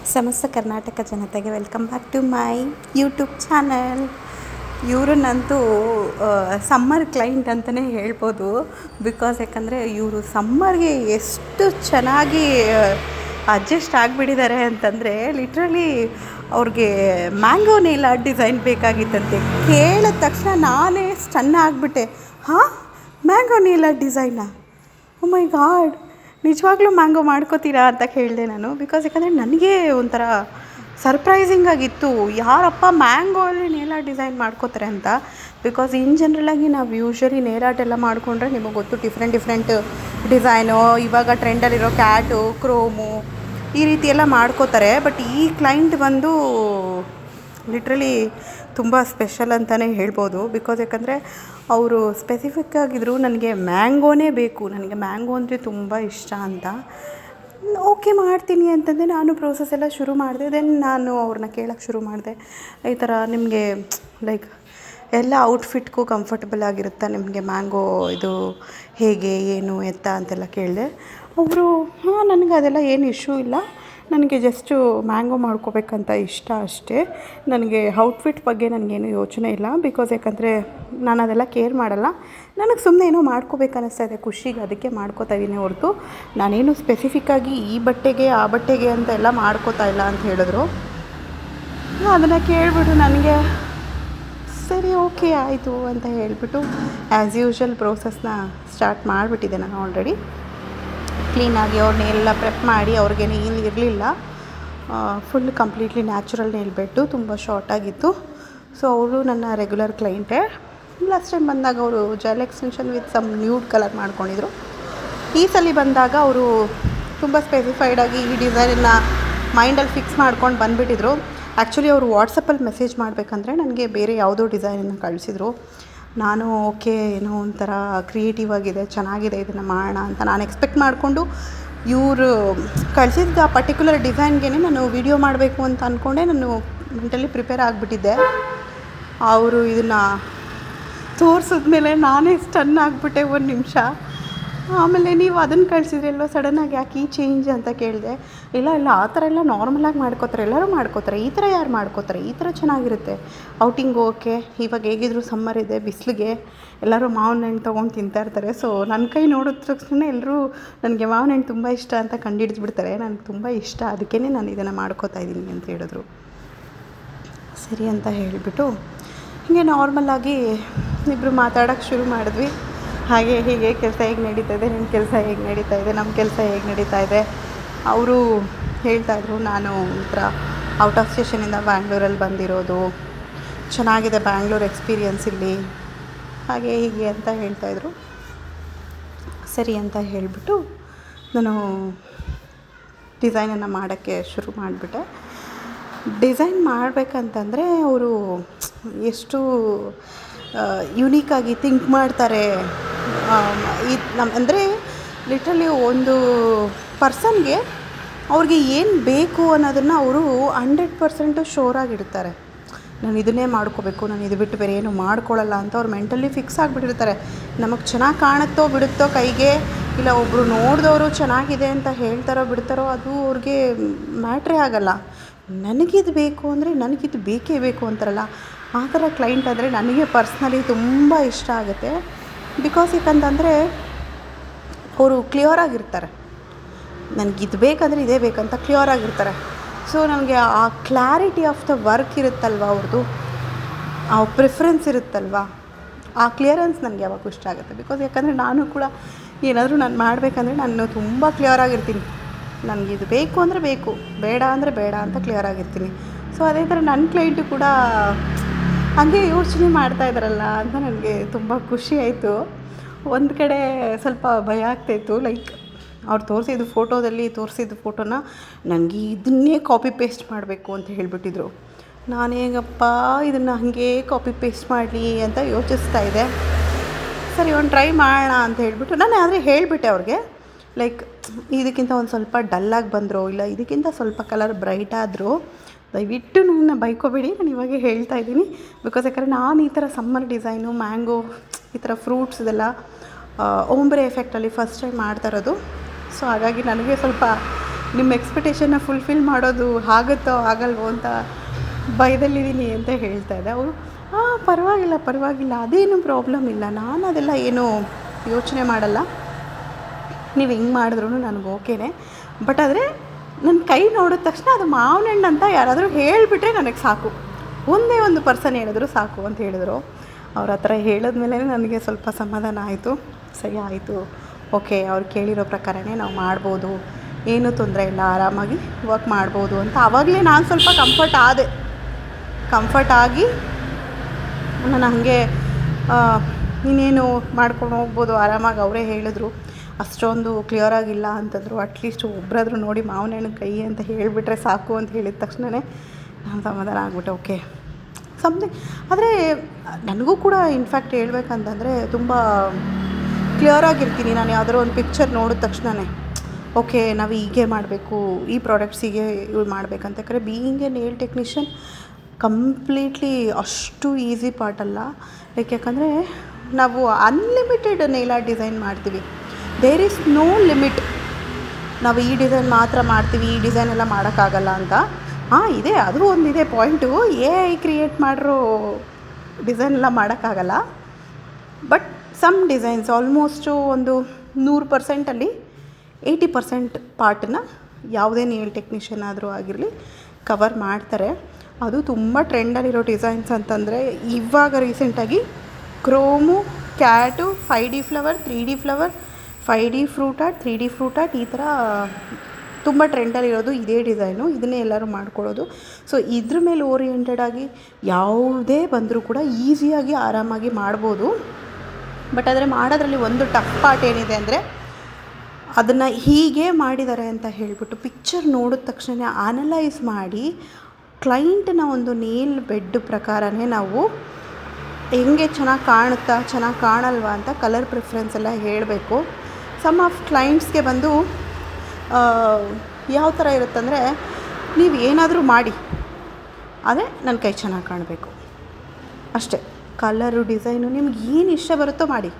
ಸಮಸ್ತ ಕರ್ನಾಟಕ ಜನತೆಗೆ welcome back to my YouTube channel. ಇವ್ರನ್ನಂತೂ ಸಮ್ಮರ್ ಕ್ಲೈಂಟ್ ಅಂತಲೇ ಹೇಳ್ಬೋದು. ಬಿಕಾಸ್ ಯಾಕಂದರೆ ಇವರು ಸಮ್ಮರ್ಗೆ ಎಷ್ಟು ಚೆನ್ನಾಗಿ ಅಡ್ಜಸ್ಟ್ ಆಗಿಬಿಟ್ಟಿದ್ದಾರೆ ಅಂತಂದರೆ, ಲಿಟ್ರಲಿ ಅವ್ರಿಗೆ ಮ್ಯಾಂಗೋ ನೇಲ್ ಆರ್ಟ್ ಡಿಸೈನ್ ಬೇಕಾಗಿತ್ತಂತೆ. ಕೇಳಿದ ತಕ್ಷಣ ನಾನೇ ಸ್ಟನ್ ಆಗಿಬಿಟ್ಟೆ. ಹಾಂ, ಮ್ಯಾಂಗೋ ನೇಲ್ ಆರ್ಟ್ ಡಿಸೈನಾ? ಓ ಮೈ ಗಾಡ್, ನಿಜವಾಗ್ಲೂ ಮ್ಯಾಂಗೋ ಮಾಡ್ಕೋತೀರಾ ಅಂತ ಕೇಳಿದೆ ನಾನು. ಬಿಕಾಸ್ ಯಾಕಂದರೆ ನನಗೆ ಒಂಥರ ಸರ್ಪ್ರೈಸಿಂಗ್ ಆಗಿತ್ತು, ಯಾರಪ್ಪ ಮ್ಯಾಂಗೋ ಅಲ್ಲಿ ನೇಲ್ ಆರ್ಟ್ ಡಿಸೈನ್ ಮಾಡ್ಕೋತಾರೆ ಅಂತ. ಬಿಕಾಸ್ ಇನ್ ಜನರಲಾಗಿ ನಾವು ಯೂಶ್ವಲಿ ನೇಲ್ ಆರ್ಟ್ ಎಲ್ಲ ಮಾಡಿಕೊಂಡ್ರೆ ನಿಮಗೆ ಗೊತ್ತು, ಡಿಫ್ರೆಂಟ್ ಡಿಸೈನು, ಇವಾಗ ಟ್ರೆಂಡಲ್ಲಿರೋ ಕ್ಯಾಟು, ಕ್ರೋಮು, ಈ ರೀತಿ ಎಲ್ಲ ಮಾಡ್ಕೋತಾರೆ. ಬಟ್ ಈ ಕ್ಲೈಂಟ್ ಬಂದು ಲಿಟ್ರಲಿ ತುಂಬ ಸ್ಪೆಷಲ್ ಅಂತಲೇ ಹೇಳ್ಬೋದು. ಬಿಕಾಸ್ ಯಾಕಂದರೆ ಅವರು ಸ್ಪೆಸಿಫಿಕ್ ಆಗಿದ್ರು, ನನಗೆ ಮ್ಯಾಂಗೋನೇ ಬೇಕು, ನನಗೆ ಮ್ಯಾಂಗೋ ಅಂದರೆ ತುಂಬ ಇಷ್ಟ ಅಂತ. ಓಕೆ ಮಾಡ್ತೀನಿ ಅಂತಂದರೆ ನಾನು ಪ್ರೋಸೆಸ್ ಎಲ್ಲ ಶುರು ಮಾಡಿದೆ. ದೆನ್ ನಾನು ಅವ್ರನ್ನ ಕೇಳೋಕ್ಕೆ ಶುರು ಮಾಡಿದೆ, ಈ ಥರ ನಿಮಗೆ ಲೈಕ್ ಎಲ್ಲ ಔಟ್ಫಿಟ್ಗೂ ಕಂಫರ್ಟಬಲ್ ಆಗಿರುತ್ತಾ, ನಿಮಗೆ ಮ್ಯಾಂಗೋ ಇದು ಹೇಗೆ ಏನು ಎತ್ತ ಅಂತೆಲ್ಲ ಕೇಳಿದೆ. ಅವರು ಹಾಂ, ನನಗೆ ಅದೆಲ್ಲ ಏನು ಇಶ್ಯೂ ಇಲ್ಲ, ನನಗೆ ಜಸ್ಟು ಮ್ಯಾಂಗೋ ಮಾಡ್ಕೋಬೇಕಂತ ಇಷ್ಟ ಅಷ್ಟೇ, ನನಗೆ ಔಟ್ಫಿಟ್ ಬಗ್ಗೆ ನನಗೇನು ಯೋಚನೆ ಇಲ್ಲ. ಬಿಕಾಸ್ ಯಾಕಂದರೆ ನಾನು ಅದೆಲ್ಲ ಕೇರ್ ಮಾಡಲ್ಲ, ನನಗೆ ಸುಮ್ಮನೆ ಏನೋ ಮಾಡ್ಕೋಬೇಕು ಅನ್ನಿಸ್ತಾ ಇದೆ ಖುಷಿಗೆ, ಅದಕ್ಕೆ ಮಾಡ್ಕೋತಾ ಇದ್ದೀನಿ ಹೊರತು ನಾನೇನು ಸ್ಪೆಸಿಫಿಕ್ಕಾಗಿ ಈ ಬಟ್ಟೆಗೆ ಆ ಬಟ್ಟೆಗೆ ಅಂತ ಎಲ್ಲ ಮಾಡ್ಕೋತಾ ಇಲ್ಲ ಅಂತ ಹೇಳಿದ್ರು. ಅದನ್ನು ಕೇಳಿಬಿಟ್ಟು ನನಗೆ ಸರಿ ಓಕೆ ಆಯಿತು ಅಂತ ಹೇಳಿಬಿಟ್ಟು ಆ್ಯಸ್ ಯೂಶ್ವಲ್ ಪ್ರೋಸೆಸ್ನ ಸ್ಟಾರ್ಟ್ ಮಾಡಿಬಿಟ್ಟಿದ್ದೆ ನಾನು ಆಲ್ರೆಡಿ. ಕ್ಲೀನಾಗಿ ಅವ್ರನ್ನೆಲ್ಲ ಪ್ರೆಪ್ ಮಾಡಿ, ಅವ್ರಿಗೇನು ಇರಲಿಲ್ಲ, ಫುಲ್ ಕಂಪ್ಲೀಟ್ಲಿ ನ್ಯಾಚುರಲ್ ನೇಲ್ ಬೆಟ್ಟು, ತುಂಬ ಶಾರ್ಟಾಗಿತ್ತು. ಸೊ ಅವರು ನನ್ನ ರೆಗ್ಯುಲರ್ ಕ್ಲೈಂಟೇ. ಲಾಸ್ಟ್ ಟೈಮ್ ಬಂದಾಗ ಅವರು gel extension with some nude colour ಮಾಡ್ಕೊಂಡಿದ್ರು. ಈ ಸಲ ಬಂದಾಗ ಅವರು ತುಂಬ ಸ್ಪೆಸಿಫೈಡಾಗಿ ಈ ಡಿಸೈನನ್ನು ಮೈಂಡಲ್ಲಿ ಫಿಕ್ಸ್ ಮಾಡ್ಕೊಂಡು ಬಂದುಬಿಟ್ಟಿದ್ರು. ಆ್ಯಕ್ಚುಲಿ ಅವರು ವಾಟ್ಸಪ್ಪಲ್ಲಿ ಮೆಸೇಜ್ ಮಾಡಬೇಕಂದ್ರೆ ನನಗೆ ಬೇರೆ ಯಾವುದೋ ಡಿಸೈನನ್ನು ಕಳಿಸಿದ್ರು. ನಾನು ಓಕೆ, ಏನೋ ಒಂಥರ ಕ್ರಿಯೇಟಿವ್ ಆಗಿದೆ, ಚೆನ್ನಾಗಿದೆ, ಇದನ್ನು ಮಾಡೋಣ ಅಂತ ನಾನು ಎಕ್ಸ್ಪೆಕ್ಟ್ ಮಾಡಿಕೊಂಡು ಇವರು ಕಳಿಸಿದ್ದ ಆ ಪರ್ಟಿಕ್ಯುಲರ್ ಡಿಸೈನ್ಗೆ ನಾನು ವೀಡಿಯೋ ಮಾಡಬೇಕು ಅಂತ ಅಂದ್ಕೊಂಡೆ ನಾನು ಮೆಂಟಲಿ ಪ್ರಿಪೇರ್ ಆಗಿಬಿಟ್ಟಿದ್ದೆ. ಅವರು ಇದನ್ನು ತೋರಿಸಿದ್ಮೇಲೆ ನಾನೇ ಸ್ಟನ್ ಆಗಿಬಿಟ್ಟೆ ಒಂದು ನಿಮಿಷ. ಆಮೇಲೆ ನೀವು ಅದನ್ನು ಕಳಿಸಿದ್ರೆ ಎಲ್ಲೋ ಸಡನ್ನಾಗಿ ಯಾಕೆ ಈ ಚೇಂಜ್ ಅಂತ ಕೇಳಿದೆ. ಇಲ್ಲ ಆ ಥರ ಎಲ್ಲ ನಾರ್ಮಲಾಗಿ ಮಾಡ್ಕೋತಾರೆ, ಎಲ್ಲರೂ ಮಾಡ್ಕೋತಾರೆ, ಈ ಥರ ಯಾರು ಮಾಡ್ಕೋತಾರೆ, ಈ ಥರ ಚೆನ್ನಾಗಿರುತ್ತೆ ಔಟಿಂಗ್. ಓಕೆ, ಇವಾಗ ಹೇಗಿದ್ರು ಸಮ್ಮರ್ ಇದೆ, ಬಿಸಿಲಿಗೆ ಎಲ್ಲರೂ ಮಾವಿನ ಹಣ್ಣು ತೊಗೊಂಡು ತಿಂತಾಯಿರ್ತಾರೆ. ಸೊ ನನ್ನ ಕೈ ನೋಡಿದ ತಕ್ಷಣ ಎಲ್ಲರೂ ನನಗೆ ಮಾವಿನ ಹಣ್ಣು ತುಂಬ ಇಷ್ಟ ಅಂತ ಕಂಡುಹಿಡಿದ್ಬಿಡ್ತಾರೆ. ನನಗೆ ತುಂಬ ಇಷ್ಟ, ಅದಕ್ಕೇ ನಾನು ಇದನ್ನು ಮಾಡ್ಕೋತಾ ಇದ್ದೀನಿ ಅಂತ ಹೇಳಿದ್ರು. ಸರಿ ಅಂತ ಹೇಳಿಬಿಟ್ಟು ಹೀಗೆ ನಾರ್ಮಲಾಗಿ ಇಬ್ಬರು ಮಾತಾಡೋಕ್ಕೆ ಶುರು ಮಾಡಿದ್ವಿ. ಹಾಗೆ ಹೀಗೆ ಕೆಲಸ ಹೇಗೆ ನಡೀತಾ ಇದೆ, ನಿಮ್ಮ ಕೆಲಸ ಹೇಗೆ ನಡೀತಾ ಇದೆ, ನಮ್ಮ ಕೆಲಸ ಹೇಗೆ ನಡೀತಾ ಇದೆ. ಅವರು ಹೇಳ್ತಾಯಿದ್ರು, ನಾನು ಒಂಥರ ಔಟ್ ಆಫ್ ಸ್ಟೇಷನಿಂದ ಬ್ಯಾಂಗ್ಳೂರಲ್ಲಿ ಬಂದಿರೋದು, ಚೆನ್ನಾಗಿದೆ ಬ್ಯಾಂಗ್ಳೂರ್ ಎಕ್ಸ್ಪೀರಿಯನ್ಸ್ ಇಲ್ಲಿ, ಹಾಗೆ ಹೀಗೆ ಅಂತ ಹೇಳ್ತಾಯಿದ್ರು. ಸರಿ ಅಂತ ಹೇಳಿಬಿಟ್ಟು ನಾನು ಡಿಸೈನನ್ನು ಮಾಡೋಕ್ಕೆ ಶುರು ಮಾಡಿಬಿಟ್ಟೆ. ಡಿಸೈನ್ ಮಾಡಬೇಕಂತಂದರೆ ಅವರು ಎಷ್ಟು ಯುನೀಕಾಗಿ ಥಿಂಕ್ ಮಾಡ್ತಾರೆ. ಅಂದರೆ ಲಿಟ್ರಲಿ ಒಂದು ಪರ್ಸನ್ಗೆ ಅವ್ರಿಗೆ ಏನು ಬೇಕು ಅನ್ನೋದನ್ನು ಅವರು 100% ಶೋರಾಗಿಡ್ತಾರೆ. ನಾನು ಇದನ್ನೇ ಮಾಡ್ಕೋಬೇಕು, ನಾನು ಇದು ಬಿಟ್ಟು ಬೇರೆ ಏನು ಮಾಡ್ಕೊಳ್ಳಲ್ಲ ಅಂತ ಅವ್ರು ಮೆಂಟಲಿ ಫಿಕ್ಸ್ ಆಗಿಬಿಟ್ಟಿರ್ತಾರೆ. ನಮಗೆ ಚೆನ್ನಾಗಿ ಕಾಣುತ್ತೋ ಬಿಡುತ್ತೋ ಕೈಗೆ, ಇಲ್ಲ ಒಬ್ಬರು ನೋಡಿದವರು ಚೆನ್ನಾಗಿದೆ ಅಂತ ಹೇಳ್ತಾರೋ ಬಿಡ್ತಾರೋ, ಅದು ಅವ್ರಿಗೆ ಮ್ಯಾಟ್ರೇ ಆಗಲ್ಲ. ನನಗಿದು ಬೇಕು ಅಂದರೆ ನನಗಿದು ಬೇಕೇ ಬೇಕು ಅಂತಾರಲ್ಲ, ಆ ಥರ ಕ್ಲೈಂಟ್ ಅಂದರೆ ನನಗೆ ಪರ್ಸ್ನಲಿ ತುಂಬ ಇಷ್ಟ ಆಗುತ್ತೆ. ಬಿಕಾಸ್ ಯಾಕಂತಂದರೆ ಅವರು ಕ್ಲಿಯರಾಗಿರ್ತಾರೆ, ನನಗಿದು ಬೇಕಂದರೆ ಇದೇ ಬೇಕಂತ ಕ್ಲಿಯರಾಗಿರ್ತಾರೆ. ಸೊ ನನಗೆ ಆ ಕ್ಲಾರಿಟಿ ಆಫ್ ದ ವರ್ಕ್ ಇರುತ್ತಲ್ವ ಅವ್ರದ್ದು, ಆ ಪ್ರಿಫರೆನ್ಸ್ ಇರುತ್ತಲ್ವ, ಆ ಕ್ಲಿಯರೆನ್ಸ್ ನನಗೆ ಯಾವಾಗ ಇಷ್ಟ ಆಗುತ್ತೆ. ಬಿಕಾಸ್ ಯಾಕಂದರೆ ನಾನು ಕೂಡ ಏನಾದರೂ ನಾನು ಮಾಡಬೇಕಂದ್ರೆ ನಾನು ತುಂಬ ಕ್ಲಿಯರಾಗಿರ್ತೀನಿ. ನನಗಿದು ಬೇಕು ಅಂದರೆ ಬೇಕು, ಬೇಡ ಅಂದರೆ ಬೇಡ ಅಂತ ಕ್ಲಿಯರಾಗಿರ್ತೀನಿ. ಸೊ ಅದೇ ಥರ ನನ್ನ ಕ್ಲೈಂಟು ಕೂಡ ಹಾಗೆ ಯೋಚನೆ ಮಾಡ್ತಾಯಿದ್ದಾರಲ್ಲ ಅಂತ ನನಗೆ ತುಂಬ ಖುಷಿ ಆಯಿತು. ಒಂದು ಕಡೆ ಸ್ವಲ್ಪ ಭಯ ಆಗ್ತಾಯಿತ್ತು, ಲೈಕ್ ಅವ್ರು ತೋರಿಸಿದ್ದು ಫೋಟೋನ ನನಗೆ ಇದನ್ನೇ ಕಾಪಿ ಪೇಸ್ಟ್ ಮಾಡಬೇಕು ಅಂತ ಹೇಳಿಬಿಟ್ಟಿದ್ರು. ನಾನು ಹೇಗಪ್ಪ ಇದನ್ನು ಹಾಗೆ ಕಾಪಿ ಪೇಸ್ಟ್ ಮಾಡಲಿ ಅಂತ ಯೋಚಿಸ್ತಾ ಇದ್ದೆ. ಸರಿ, ಒಂದು ಟ್ರೈ ಮಾಡೋಣ ಅಂತ ಹೇಳಿಬಿಟ್ಟು ನಾನು ಆದರೆ ಹೇಳಿಬಿಟ್ಟೆ ಅವ್ರಿಗೆ, ಲೈಕ್ ಇದಕ್ಕಿಂತ ಒಂದು ಸ್ವಲ್ಪ ಡಲ್ಲಾಗಿ ಬಂದರು, ಇಲ್ಲ ಇದಕ್ಕಿಂತ ಸ್ವಲ್ಪ ಕಲರ್ ಬ್ರೈಟ್ ಆದರೂ ದಯವಿಟ್ಟು ನನ್ನ ಬೈಕೋಬೇಡಿ, ನಾನು ಇವಾಗೆ ಹೇಳ್ತಾ ಇದ್ದೀನಿ. ಬಿಕಾಸ್ ಯಾಕಂದರೆ ನಾನು ಈ ಥರ ಸಮ್ಮರ್ ಡಿಸೈನು, ಮ್ಯಾಂಗೋ, ಈ ಥರ ಫ್ರೂಟ್ಸ್ ಇದೆಲ್ಲ ಓಂಬ್ರೆ ಎಫೆಕ್ಟಲ್ಲಿ ಫಸ್ಟ್ ಟೈಮ್ ಮಾಡ್ತಾ ಇರೋದು. ಸೊ ಹಾಗಾಗಿ ನನಗೆ ಸ್ವಲ್ಪ ನಿಮ್ಮ ಎಕ್ಸ್ಪೆಕ್ಟೇಷನ್ನ ಫುಲ್ಫಿಲ್ ಮಾಡೋದು ಆಗುತ್ತೋ ಆಗಲ್ವೋ ಅಂತ ಭಯದಲ್ಲಿದ್ದೀನಿ ಅಂತ ಹೇಳ್ತಾ ಇದ್ದೆ. ಅವರು ಪರವಾಗಿಲ್ಲ ಅದೇನು ಪ್ರಾಬ್ಲಮ್ ಇಲ್ಲ, ನಾನು ಅದೆಲ್ಲ ಏನೂ ಯೋಚನೆ ಮಾಡಲ್ಲ, ನೀವು ಹೆಂಗೆ ಮಾಡಿದ್ರೂ ನನಗೆ ಓಕೆನೇ. ಬಟ್ ಆದರೆ ನನ್ನ ಕೈ ನೋಡಿದ ತಕ್ಷಣ ಅದು ಮಾವಿನ ಹಣ್ಣು ಅಂತ ಯಾರಾದರೂ ಹೇಳಿಬಿಟ್ರೆ ನನಗೆ ಸಾಕು, ಒಂದೇ ಒಂದು ಪರ್ಸನ್ ಹೇಳಿದ್ರು ಸಾಕು ಅಂತ ಹೇಳಿದ್ರು. ಅವ್ರ ಹತ್ರ ಹೇಳಿದ್ಮೇಲೆ ನನಗೆ ಸ್ವಲ್ಪ ಸಮಾಧಾನ ಆಯಿತು. ಸರಿ ಆಯಿತು, ಓಕೆ, ಅವ್ರು ಕೇಳಿರೋ ಪ್ರಕಾರನೇ ನಾವು ಮಾಡ್ಬೋದು, ಏನೂ ತೊಂದರೆ ಇಲ್ಲ, ಆರಾಮಾಗಿ ವರ್ಕ್ ಮಾಡ್ಬೋದು ಅಂತ ಆವಾಗಲೇ ನಾನು ಸ್ವಲ್ಪ ಕಂಫರ್ಟ್ ಆಗಿ ನಾನು ಹಾಗೆ ಇನ್ನೇನು ಮಾಡ್ಕೊಂಡು ಹೋಗ್ಬೋದು ಆರಾಮಾಗಿ. ಅವರೇ ಹೇಳಿದ್ರು, ಅಷ್ಟೊಂದು ಕ್ಲಿಯರಾಗಿಲ್ಲ ಅಂತಂದರು. ಅಟ್ಲೀಸ್ಟ್ ಒಬ್ಬರಾದ್ರೂ ನೋಡಿ ಮಾವಿನ ಹಣ್ಣು ಕೈ ಅಂತ ಹೇಳಿಬಿಟ್ರೆ ಸಾಕು ಅಂತ ಹೇಳಿದ ತಕ್ಷಣವೇ ನಾನು ಸಮಾಧಾನ ಆಗಿಬಿಟ್ಟೆ. Okay something. ಆದರೆ ನನಗೂ ಕೂಡ ಇನ್ಫ್ಯಾಕ್ಟ್ ಹೇಳ್ಬೇಕಂತಂದರೆ ತುಂಬ ಕ್ಲಿಯರಾಗಿರ್ತೀನಿ ನಾನು. ಯಾವುದಾದ್ರು ಒಂದು ಪಿಕ್ಚರ್ ನೋಡಿದ ತಕ್ಷಣವೇ ಓಕೆ ನಾವು ಹೀಗೆ ಮಾಡಬೇಕು, ಈ ಪ್ರಾಡಕ್ಟ್ಸ್ ಹೀಗೆ ಯೂಸ್ ಮಾಡಬೇಕಂತ. ಯಾಕಂದರೆ being a nail technician completely ಅಷ್ಟು ಈಸಿ ಪಾರ್ಟ್ ಅಲ್ಲ. ಯಾಕಂದರೆ ನಾವು ಅನ್ಲಿಮಿಟೆಡ್ ನೇಲ್ ಆರ್ಟ್ ಡಿಸೈನ್ ಮಾಡ್ತೀವಿ. There is no limit. ನಾವು ಈ ಡಿಸೈನ್ ಮಾತ್ರ ಮಾಡ್ತೀವಿ, ಈ ಡಿಸೈನ್ ಎಲ್ಲ ಮಾಡೋಕ್ಕಾಗಲ್ಲ ಅಂತ. ಇದೆ, ಅದು ಒಂದಿದೆ ಪಾಯಿಂಟು. AI ಕ್ರಿಯೇಟ್ ಮಾಡಿರೋ ಡಿಸೈನ್ ಎಲ್ಲ ಮಾಡೋಕ್ಕಾಗಲ್ಲ. ಬಟ್ ಸಮ್ ಡಿಸೈನ್ಸ್ ಆಲ್ಮೋಸ್ಟು ಒಂದು 100%ಅಲ್ಲಿ 80% ಪಾರ್ಟನ್ನ ಯಾವುದೇ ನೇಲ್ ಟೆಕ್ನಿಷಿಯನ್ ಆದರೂ ಆಗಿರಲಿ ಕವರ್ ಮಾಡ್ತಾರೆ. ಅದು ತುಂಬ ಟ್ರೆಂಡಲ್ಲಿರೋ ಡಿಸೈನ್ಸ್ ಅಂತಂದರೆ ಇವಾಗ ರೀಸೆಂಟಾಗಿ chrome, cat, 5D flower, 3D flower, 5D fruit art, 3D fruit art, ಈ ಥರ ತುಂಬ ಟ್ರೆಂಡಲ್ಲಿರೋದು ಇದೇ ಡಿಸೈನು. ಇದನ್ನೇ ಎಲ್ಲರೂ ಮಾಡ್ಕೊಳ್ಳೋದು. ಸೊ ಇದ್ರ ಮೇಲೆ ಓರಿಯೆಂಟೆಡ್ ಆಗಿ ಯಾವುದೇ ಬಂದರೂ ಕೂಡ ಈಸಿಯಾಗಿ ಆರಾಮಾಗಿ ಮಾಡ್ಬೋದು. ಬಟ್ ಆದರೆ ಮಾಡೋದ್ರಲ್ಲಿ ಒಂದು ಟಫ್ ಪಾರ್ಟ್ ಏನಿದೆ ಅಂದರೆ ಅದನ್ನು ಹೀಗೆ ಮಾಡಿದ್ದಾರೆ ಅಂತ ಹೇಳಿಬಿಟ್ಟು ಪಿಕ್ಚರ್ ನೋಡಿದ ತಕ್ಷಣ ಅನಲೈಸ್ ಮಾಡಿ ಕ್ಲೈಂಟ್ನ ಒಂದು ನೇಲ್ ಬೆಡ್ ಪ್ರಕಾರನೇ ನಾವು ಹೆಂಗೆ ಚೆನ್ನಾಗಿ ಕಾಣುತ್ತಾ ಚೆನ್ನಾಗಿ ಕಾಣಲ್ವಾ ಅಂತ ಕಲರ್ ಪ್ರಿಫರೆನ್ಸ್ ಎಲ್ಲ ಹೇಳಬೇಕು. ಸಮ್ ಆಫ್ ಕ್ಲೈಂಟ್ಸ್ಗೆ ಬಂದು ಯಾವ ಥರ ಇರುತ್ತಂದರೆ, ನೀವು ಏನಾದರೂ ಮಾಡಿ ಆದರೆ ನನ್ನ ಕೈ ಚೆನ್ನಾಗಿ ಕಾಣಬೇಕು ಅಷ್ಟೇ. ಕಲರು, ಡಿಸೈನು ನಿಮ್ಗೆ ಏನು ಇಷ್ಟ ಬರುತ್ತೋ ಮಾಡಿ,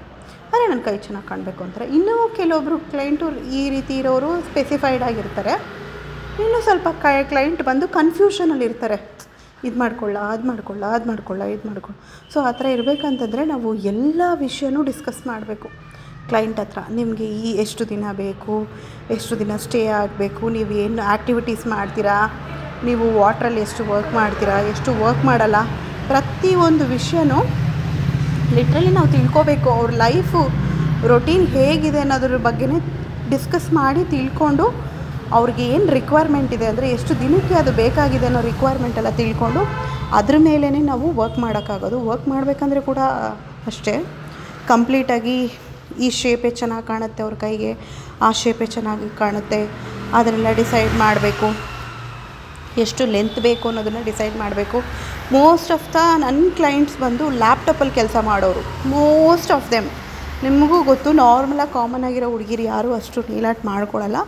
ಆದರೆ ನನ್ನ ಕೈ ಚೆನ್ನಾಗಿ ಕಾಣಬೇಕು ಅಂತಾರೆ. ಇನ್ನೂ ಕೆಲವೊಬ್ಬರು ಕ್ಲೈಂಟು ಈ ರೀತಿ ಇರೋರು ಸ್ಪೆಸಿಫೈಡ್ ಆಗಿರ್ತಾರೆ. ಇನ್ನೂ ಸ್ವಲ್ಪ ಕ್ಲೈಂಟ್ ಬಂದು ಕನ್ಫ್ಯೂಷನಲ್ಲಿರ್ತಾರೆ, ಇದು ಮಾಡ್ಕೊಳ್ಳ, ಅದು ಮಾಡ್ಕೊಳ್ಳ. ಸೊ ಆ ಥರ ಇರಬೇಕಂತಂದರೆ ನಾವು ಎಲ್ಲ ವಿಷಯನೂ ಡಿಸ್ಕಸ್ ಮಾಡಬೇಕು ಕ್ಲೈಂಟ್ ಹತ್ರ. ನಿಮಗೆ ಎಷ್ಟು ದಿನ ಬೇಕು, ಎಷ್ಟು ದಿನ ಸ್ಟೇ ಆಗಬೇಕು, ನೀವು ಏನು ಆ್ಯಕ್ಟಿವಿಟೀಸ್ ಮಾಡ್ತೀರಾ, ನೀವು ವಾಟ್ರಲ್ಲಿ ಎಷ್ಟು ವರ್ಕ್ ಮಾಡ್ತೀರಾ, ಎಷ್ಟು ವರ್ಕ್ ಮಾಡಲ್ಲ, ಪ್ರತಿಯೊಂದು ವಿಷಯನೂ ಲಿಟ್ರಲಿ ನಾವು ತಿಳ್ಕೊಬೇಕು. ಅವ್ರ ಲೈಫು ರೊಟೀನ್ ಹೇಗಿದೆ ಅನ್ನೋದ್ರ ಬಗ್ಗೆನೇ ಡಿಸ್ಕಸ್ ಮಾಡಿ ತಿಳ್ಕೊಂಡು ಅವ್ರಿಗೆ ಏನು ರಿಕ್ವೈರ್ಮೆಂಟ್ ಇದೆ ಅಂದರೆ ಎಷ್ಟು ದಿನಕ್ಕೆ ಅದು ಬೇಕಾಗಿದೆ ಅನ್ನೋ ರಿಕ್ವೈರ್ಮೆಂಟ್ ಎಲ್ಲ ತಿಳ್ಕೊಂಡು ಅದ್ರ ಮೇಲೇ ನಾವು ವರ್ಕ್ ಮಾಡೋಕ್ಕಾಗೋದು. ವರ್ಕ್ ಮಾಡಬೇಕಂದ್ರೆ ಕೂಡ ಅಷ್ಟೇ, ಕಂಪ್ಲೀಟಾಗಿ ಈ ಶೇಪೇ ಚೆನ್ನಾಗಿ ಕಾಣುತ್ತೆ ಅವ್ರ ಕೈಗೆ, ಆ ಶೇಪೇ ಚೆನ್ನಾಗಿ ಕಾಣುತ್ತೆ, ಅದನ್ನೆಲ್ಲ ಡಿಸೈಡ್ ಮಾಡಬೇಕು. ಎಷ್ಟು ಲೆಂತ್ ಬೇಕು ಅನ್ನೋದನ್ನು ಡಿಸೈಡ್ ಮಾಡಬೇಕು. ಮೋಸ್ಟ್ ಆಫ್ ನನ್ನ ಕ್ಲೈಂಟ್ಸ್ ಬಂದು ಲ್ಯಾಪ್ಟಾಪಲ್ಲಿ ಕೆಲಸ ಮಾಡೋರು, ಮೋಸ್ಟ್ ಆಫ್ ದೆಮ್. ನಿಮಗೂ ಗೊತ್ತು, ನಾರ್ಮಲಾಗಿ ಕಾಮನ್ ಆಗಿರೋ ಹುಡುಗಿರು ಯಾರೂ ಅಷ್ಟು ನೇಲ್ ಆರ್ಟ್ ಮಾಡ್ಕೊಳ್ಳಲ್ಲ.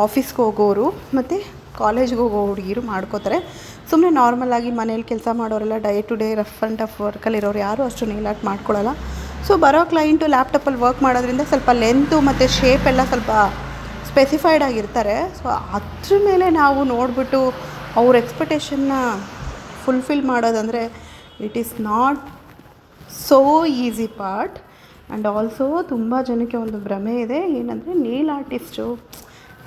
ಆಫೀಸ್ಗೆ ಹೋಗೋರು ಮತ್ತು ಕಾಲೇಜ್ಗೆ ಹೋಗೋ ಹುಡುಗಿರು ಮಾಡ್ಕೋತಾರೆ. ಸುಮ್ಮನೆ ನಾರ್ಮಲಾಗಿ ಮನೇಲಿ ಕೆಲಸ ಮಾಡೋರೆಲ್ಲ day to day rough and tough ವರ್ಕಲ್ಲಿರೋರು ಯಾರೂ ಅಷ್ಟು ನೇಲ್ ಆರ್ಟ್ ಮಾಡ್ಕೊಳ್ಳಲ್ಲ. ಸೊ ಬರೋ ಕ್ಲೈಂಟು ಲ್ಯಾಪ್ಟಾಪಲ್ಲಿ ವರ್ಕ್ ಮಾಡೋದ್ರಿಂದ ಸ್ವಲ್ಪ ಲೆಂತು ಮತ್ತು ಶೇಪ್ ಎಲ್ಲ ಸ್ವಲ್ಪ ಸ್ಪೆಸಿಫೈಡ್ ಆಗಿರ್ತಾರೆ. ಸೊ ಅದ್ರ ಮೇಲೆ ನಾವು ನೋಡಿಬಿಟ್ಟು ಅವ್ರ ಎಕ್ಸ್ಪೆಕ್ಟೇಷನ್ನ ಫುಲ್ಫಿಲ್ ಮಾಡೋದಂದರೆ it is not so easy part. And also ತುಂಬ ಜನಕ್ಕೆ ಒಂದು ಭ್ರಮೆ ಇದೆ, ಏನಂದರೆ ನೇಲ್ ಆರ್ಟಿಸ್ಟು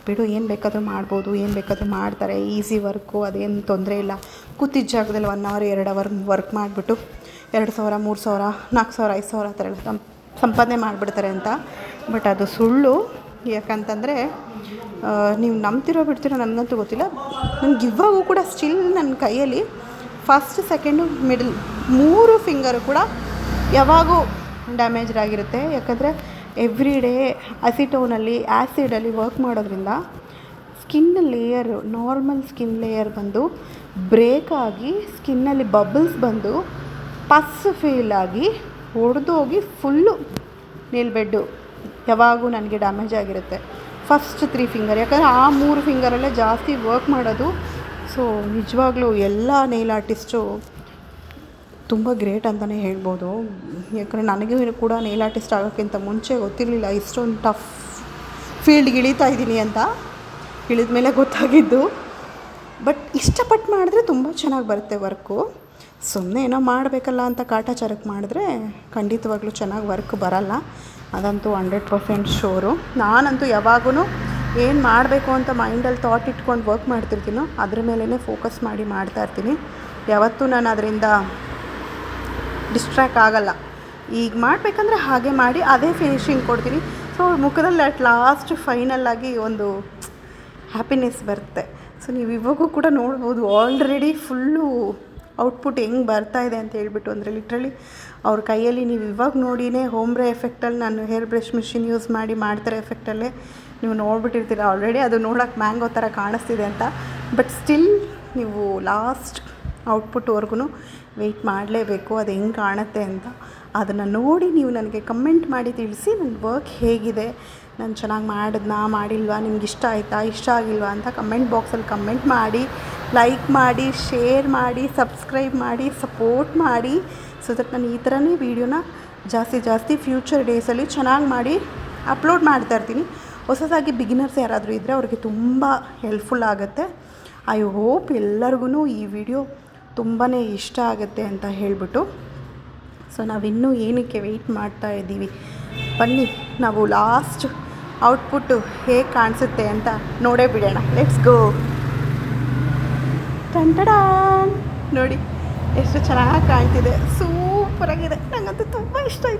ಬಿಡು ಏನು ಬೇಕಾದರೂ ಮಾಡ್ಬೋದು, ಏನು ಬೇಕಾದರೂ ಮಾಡ್ತಾರೆ, ಈಸಿ ವರ್ಕು, ಅದೇನು ತೊಂದರೆ ಇಲ್ಲ, ಕೂತಿದ್ದ ಜಾಗದಲ್ಲಿ 1 ಅವರ್ 2 ಅವರ್ ವರ್ಕ್ ಮಾಡಿಬಿಟ್ಟು 2,000 3,000 4,000 5,000 ಆ ಥರ ಎಲ್ಲ ಸಂಪಾದನೆ ಮಾಡಿಬಿಡ್ತಾರೆ ಅಂತ. ಬಟ್ ಅದು ಸುಳ್ಳು. ಯಾಕಂತಂದರೆ ನೀವು ನಂಬ್ತಿರೋ ಬಿಡ್ತಿರೋ ನನಗಂತೂ ಗೊತ್ತಿಲ್ಲ. ನನಗೆ ಇವಾಗೂ ಕೂಡ ಸ್ಟಿಲ್ ನನ್ನ ಕೈಯಲ್ಲಿ ಫಸ್ಟ್, ಸೆಕೆಂಡು, ಮಿಡಲ್ 3 ಫಿಂಗರು ಕೂಡ ಯಾವಾಗೂ ಡ್ಯಾಮೇಜ್ಡ್ ಆಗಿರುತ್ತೆ. ಯಾಕಂದರೆ ಎವ್ರಿ ಡೇ ಅಸಿಟೋನಲ್ಲಿ ಆ್ಯಸಿಡಲ್ಲಿ ವರ್ಕ್ ಮಾಡೋದ್ರಿಂದ skin layer, normal skin layer ಬಂದು ಬ್ರೇಕ್ ಆಗಿ ಸ್ಕಿನ್ನಲ್ಲಿ ಬಬಲ್ಸ್ ಬಂದು ಪಸ್ ಫೀಲ್ ಆಗಿ ಒಡೆದೋಗಿ ಫುಲ್ಲು ನೇಲ್ ಬೆಡ್ಡು ಯಾವಾಗೂ ನನಗೆ ಡ್ಯಾಮೇಜ್ ಆಗಿರುತ್ತೆ. ಫಸ್ಟ್ 3 ಫಿಂಗರ್, ಯಾಕಂದರೆ ಆ 3 ಫಿಂಗರಲ್ಲೇ ಜಾಸ್ತಿ ವರ್ಕ್ ಮಾಡೋದು. ಸೊ ನಿಜವಾಗ್ಲೂ ಎಲ್ಲ ನೇಲ್ ಆರ್ಟಿಸ್ಟು ತುಂಬ ಗ್ರೇಟ್ ಅಂತಲೇ ಹೇಳ್ಬೋದು. ಯಾಕಂದರೆ ನನಗೂ ಕೂಡ ನೇಲ್ ಆರ್ಟಿಸ್ಟ್ ಆಗೋಕ್ಕಿಂತ ಮುಂಚೆ ಗೊತ್ತಿರಲಿಲ್ಲ ಇಷ್ಟೊಂದು ಟಫ್ ಫೀಲ್ಡ್ಗೆ ಇಳಿತಾ ಇದ್ದೀನಿ ಅಂತ. ಇಳಿದ ಮೇಲೆ ಗೊತ್ತಾಗಿದ್ದು. ಬಟ್ ಇಷ್ಟಪಟ್ಟು ಮಾಡಿದ್ರೆ ತುಂಬ ಚೆನ್ನಾಗಿ ಬರುತ್ತೆ ವರ್ಕು. ಸುಮ್ಮನೆ ಏನೋ ಮಾಡಬೇಕಲ್ಲ ಅಂತ ಕಾಟಾಚಾರಕ್ಕೆ ಮಾಡಿದ್ರೆ ಖಂಡಿತವಾಗ್ಲೂ ಚೆನ್ನಾಗಿ ವರ್ಕ್ ಬರಲ್ಲ, ಅದಂತೂ 100% ಶೋರು. ನಾನಂತೂ ಯಾವಾಗೂ ಏನು ಮಾಡಬೇಕು ಅಂತ ಮೈಂಡಲ್ಲಿ ಥಾಟ್ ಇಟ್ಕೊಂಡು ವರ್ಕ್ ಮಾಡ್ತಿರ್ತೀನೋ ಅದ್ರ ಮೇಲೇ ಫೋಕಸ್ ಮಾಡಿ ಮಾಡ್ತಾಯಿರ್ತೀನಿ. ಯಾವತ್ತೂ ನಾನು ಅದರಿಂದ ಡಿಸ್ಟ್ರ್ಯಾಕ್ಟ್ ಆಗಲ್ಲ. ಈಗ ಮಾಡಬೇಕಂದ್ರೆ ಹಾಗೆ ಮಾಡಿ ಅದೇ ಫಿನಿಶಿಂಗ್ ಕೊಡ್ತೀನಿ. ಸೊ ಮುಖದಲ್ಲಿ ಅಟ್ ಲಾಸ್ಟ್ ಫೈನಲ್ಲಾಗಿ ಒಂದು ಹ್ಯಾಪಿನೆಸ್ ಬರುತ್ತೆ. ಸೊ ನೀವು ಇವಾಗೂ ಕೂಡ ನೋಡ್ಬೋದು ಆಲ್ರೆಡಿ ಫುಲ್ಲು ಔಟ್ಪುಟ್ ಹೆಂಗೆ ಬರ್ತಾಯಿದೆ ಅಂತ ಹೇಳ್ಬಿಟ್ಟು. ಅಂದರೆ ಲಿಟ್ರಲಿ ಅವ್ರ ಕೈಯಲ್ಲಿ ನೀವು ಇವಾಗ ನೋಡಿನೇ ಹೋಮ್ರೇ ಎಫೆಕ್ಟಲ್ಲಿ ನಾನು ಹೇರ್ ಬ್ರಷ್ ಮಿಷಿನ್ ಯೂಸ್ ಮಾಡಿ ಮಾಡ್ತಾರೆ ಎಫೆಕ್ಟಲ್ಲೇ ನೀವು ನೋಡ್ಬಿಟ್ಟಿರ್ತೀರ ಆಲ್ರೆಡಿ. ಅದು ನೋಡೋಕ್ಕೆ ಮ್ಯಾಂಗೋ ಥರ ಕಾಣಿಸ್ತಿದೆ ಅಂತ. ಬಟ್ ಸ್ಟಿಲ್ ನೀವು ಲಾಸ್ಟ್ ಔಟ್ಪುಟ್ವರೆಗೂ ವೆಯ್ಟ್ ಮಾಡಲೇಬೇಕು, ಅದು ಹೆಂಗೆ ಕಾಣುತ್ತೆ ಅಂತ. ಅದನ್ನು ನೋಡಿ ನೀವು ನನಗೆ ಕಮೆಂಟ್ ಮಾಡಿ ತಿಳಿಸಿ ನನ್ನ ವರ್ಕ್ ಹೇಗಿದೆ, ನಾನು ಚೆನ್ನಾಗಿ ಮಾಡಿಲ್ವಾ, ನಿಮ್ಗೆ ಇಷ್ಟ ಆಯಿತಾ, ಇಷ್ಟ ಆಗಿಲ್ವಾ ಅಂತ ಕಮೆಂಟ್ ಬಾಕ್ಸಲ್ಲಿ ಕಮೆಂಟ್ ಮಾಡಿ, ಲೈಕ್ ಮಾಡಿ, ಶೇರ್ ಮಾಡಿ, ಸಬ್ಸ್ಕ್ರೈಬ್ ಮಾಡಿ, ಸಪೋರ್ಟ್ ಮಾಡಿ. ಸೊ ದಟ್ ನಾನು ಈ ಥರನೇ ವೀಡಿಯೋನ ಜಾಸ್ತಿ ಫ್ಯೂಚರ್ ಡೇಸಲ್ಲಿ ಚೆನ್ನಾಗಿ ಮಾಡಿ ಅಪ್ಲೋಡ್ ಮಾಡ್ತಾಯಿರ್ತೀನಿ. ಹೊಸದಾಗಿ ಬಿಗಿನರ್ಸ್ ಯಾರಾದರೂ ಇದ್ದರೆ ಅವ್ರಿಗೆ ತುಂಬ ಹೆಲ್ಪ್ಫುಲ್ ಆಗುತ್ತೆ. ಐ ಹೋಪ್ ಎಲ್ಲರಿಗೂ ಈ ವಿಡಿಯೋ ತುಂಬಾ ಇಷ್ಟ ಆಗುತ್ತೆ ಅಂತ ಹೇಳಿಬಿಟ್ಟು. ಸೊ ನಾವಿನ್ನೂ ಏನಕ್ಕೆ ವೆಯ್ಟ್ ಮಾಡ್ತಾ ಇದ್ದೀವಿ, ಬನ್ನಿ ನಾವು ಲಾಸ್ಟ್ ಔಟ್ಪುಟ್ಟು ಹೇಗೆ ಕಾಣಿಸುತ್ತೆ ಅಂತ ನೋಡೇ ಬಿಡೋಣ. Let's go. ಟಂಟಡಾನ್ ನೋಡಿ ಎಷ್ಟು ಚೆನ್ನಾಗಿ ಕಾಣ್ತಿದೆ, ಸೂಪರಾಗಿದೆ. ನನಗಂತೂ ತುಂಬ ಇಷ್ಟ ಆಯಿತು.